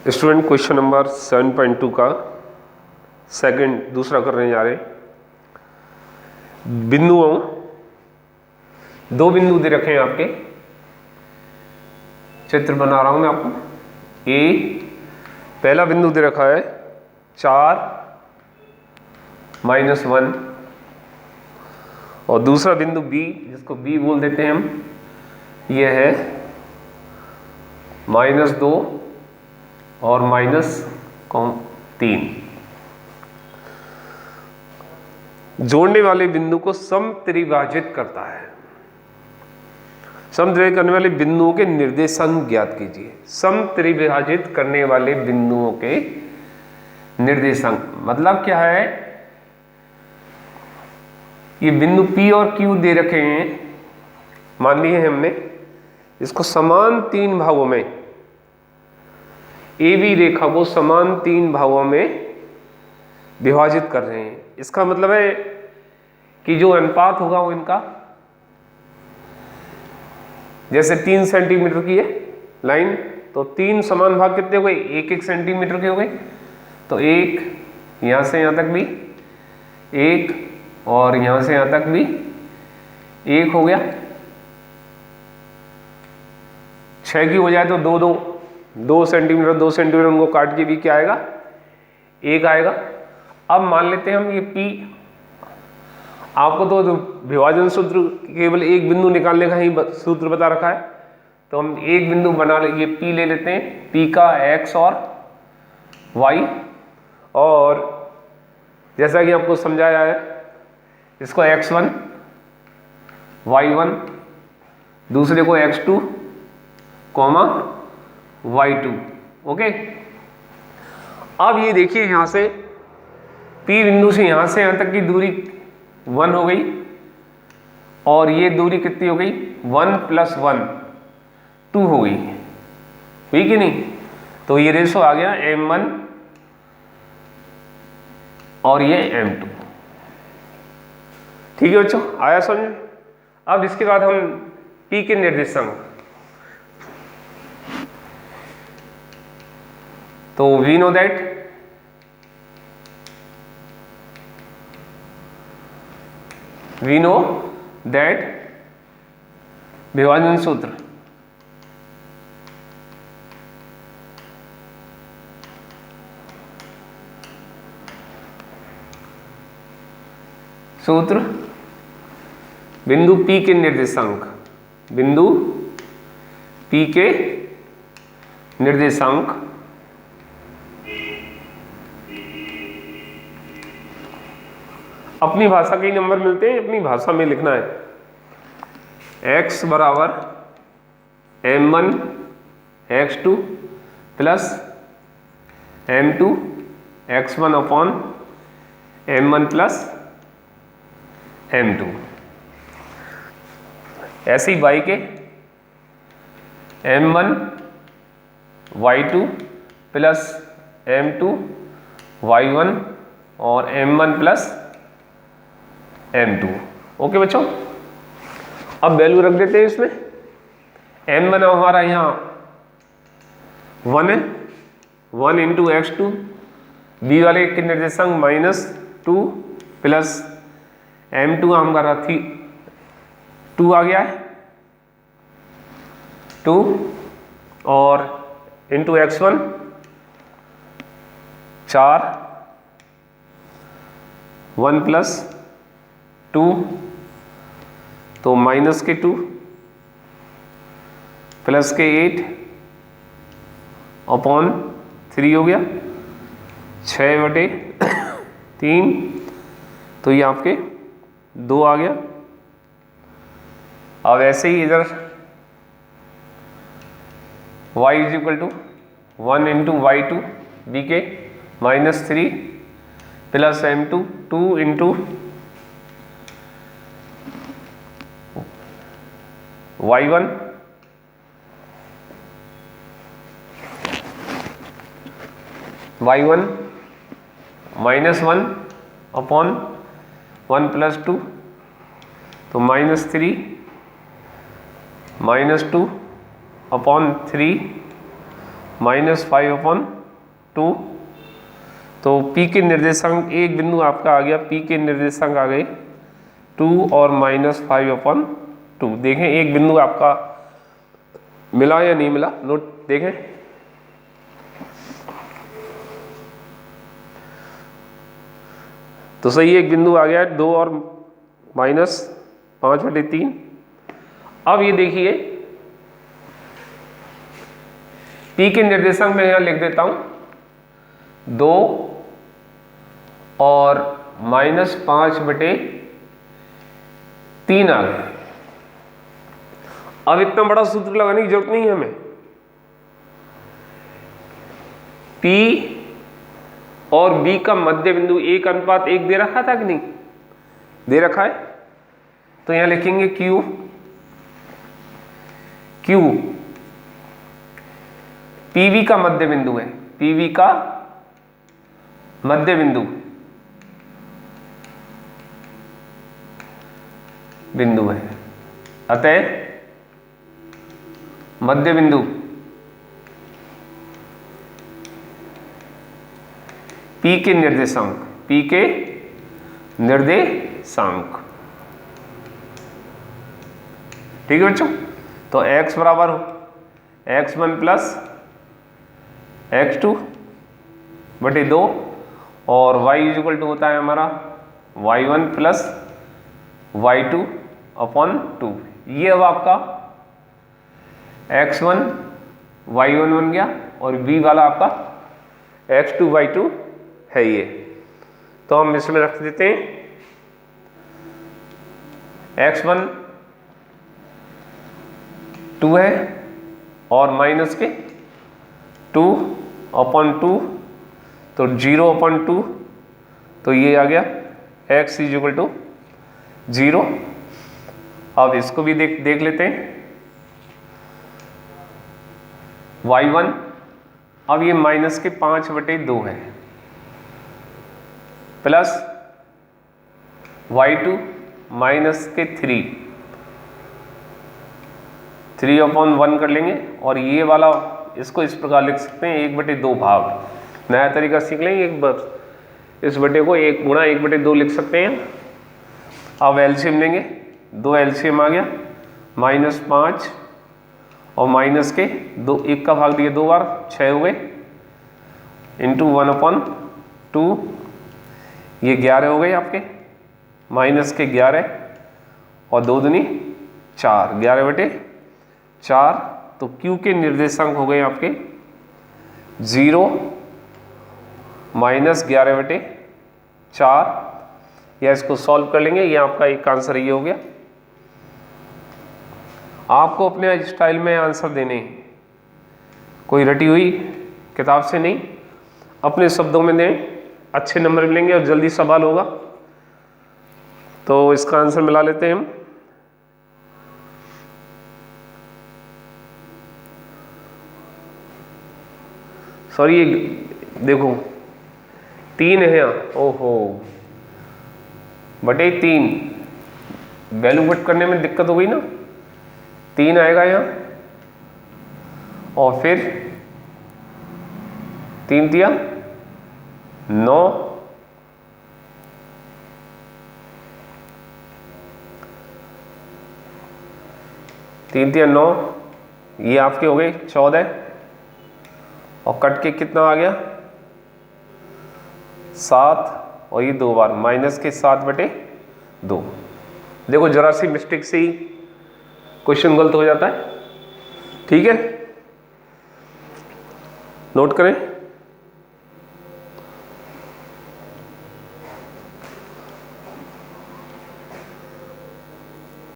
Student question number 7.2 का दूसरा करने जा रहे हैं। बिंदुओं, दो बिंदु दे रखे हैं आपके, चित्र बना रहा हूं मैं आपको। ए पहला बिंदु दे रखा है 4-1 और दूसरा बिंदु बी, जिसको बी बोल देते हैं हम, यह है -2 और -3। जोड़ने वाले बिंदु को समत्रिभाजित करता है। समत्रिभाजित करने वाले बिंदुओं के निर्देशांक ज्ञात कीजिए। समत्रिभाजित करने वाले बिंदुओं के निर्देशांक मतलब क्या है? ये बिंदु P और Q दे रखे हैं, मान लिए हमने इसको समान 3 भागों में, AB रेखा को समान 3 भागों में विभाजित कर रहे हैं। इसका मतलब है कि जो अनुपात होगा वो इनका, जैसे 3 सेंटीमीटर की है लाइन, तो 3 समान भाग कितने हो गए? 1-1 सेंटीमीटर के हो गए। तो 1 यहां से यहां तक भी 1 और यहां से यहां तक भी 1 हो गया। 6 की हो जाए तो 2 सेंटीमीटर 2 सेंटीमीटर उनको काट के भी क्या आएगा? 1 आएगा। अब मान लेते हैं हम ये P, आपको तो विभाजन सूत्र केवल एक बिंदु निकालने का ही सूत्र बता रखा है, तो हम एक बिंदु बना ले, ये P ले लेते हैं। P का X और Y, और जैसा कि आपको समझाया है, इसको X1 Y1, दूसरे को X2 Y2। ओके, अब ये देखिए यहां से P बिंदु से यहां से यहां तक की दूरी 1 हो गई, और ये दूरी कितनी हो गई? 1 + 1 2 हो गई, हुई कि नहीं? तो ये रेशो आ गया M1 और ये M2। ठीक है बच्चों, आया समझ? अब इसके बाद हम P के निर्देशांक, तो वी नो दैट विभाजन सूत्र बिंदु P के निर्देशांक, बिंदु P के निर्देशांक अपनी भाषा के ही नंबर मिलते हैं, अपनी भाषा में लिखना है। x बराबर M1 X2 plus M2 X1 upon M1 plus M2। ऐसे ही y के M1 Y2 plus M2 Y1 और M1 प्लस M2। ओके बच्चों, अब वैल्यू रख देते हैं इसमें। M1 हमारा यहाँ 1 है, 1 × X2, बी वाले के निर्देशांक -2 प्लस M2 हमारा 2 आ गया है, 2 और × X1 4, 1 + 2 तो -2 प्लस के 8 अपॉन 3 हो गया, 6/3, तो ये आपके 2 आ गया। अब ऐसे ही इधर y = 1 × Y2 बी के -3 प्लस M2 2 × Y1 -1 अपॉन 1 + 2 तो -3 -2 अपॉन 3 -5 अपॉन 2, तो P के निर्देशांक एक बिंदु आपका आ गया, P के निर्देशांक आ गए 2 और -5/2। देखें एक बिंदु आपका मिला या नहीं मिला, नोट देखें। तो सही एक बिंदु आ गया 2 और -5/3। अब ये देखिए P के निर्देशांक में यहां लिख देता हूं 2 और -5/3 आ गया। अब इतना बड़ा सूत्र लगाने की जरूरत नहीं है हमें। P और B का मध्य बिंदु 1:1 दे रखा था कि नहीं, दे रखा है। तो यहां लिखेंगे Q PV का मध्य बिंदु है, PV का मध्य बिंदु है, अतः मध्य बिंदु P के निर्देशांक, ठीक है बच्चों। तो x बराबर हो x1 + x2/2 और y = होता है हमारा y1 + y2/2। ये अब आपका x1 y1 बन गया और b वाला आपका x2 y2 है ये। तो हम इसमें रख देते हैं x1 2 है और -2/2 तो 0/2, तो ये आ गया x = 0। अब इसको भी देख लेते हैं y1, अब ये -5/2 है प्लस y2 -3/1 कर लेंगे और ये वाला इसको इस प्रकार लिख सकते हैं 1/2 भाग। नया तरीका सीख लेंगे, एक बार इस बटे को 1 गुणा 1/2 लिख सकते हैं। अब एलसीएम लेंगे, 2 एलसीएम आ गया -5 और -2, 1 का भाग दिए 2 बार 6 हो गए इंटू 1/2, ये 11 हो गए आपके -11 और 2 दूनी 4, 11/4। तो Q के निर्देशांक हो गए आपके 0 -11/4, या इसको सॉल्व कर लेंगे, ये आपका एक आंसर ये हो गया। आपको अपने स्टाइल में आंसर देने हैं, कोई रटी हुई किताब से नहीं, अपने शब्दों में दें, अच्छे नंबर मिलेंगे और जल्दी सवाल होगा। तो इसका आंसर मिला लेते हैं हम। सॉरी, ये देखो 3 है यहाँ, ओहो /3, वैल्यू पुट करने में दिक्कत हो गई ना। 3 आएगा यहाँ और फिर 3 दिया 9, ये आपके हो गए 14 और कट के कितना आ गया 7 और ये 2 बार -7/2। देखो जरा सी मिस्टेक से ही क्वेश्चन गलत हो जाता है, ठीक है, नोट करें।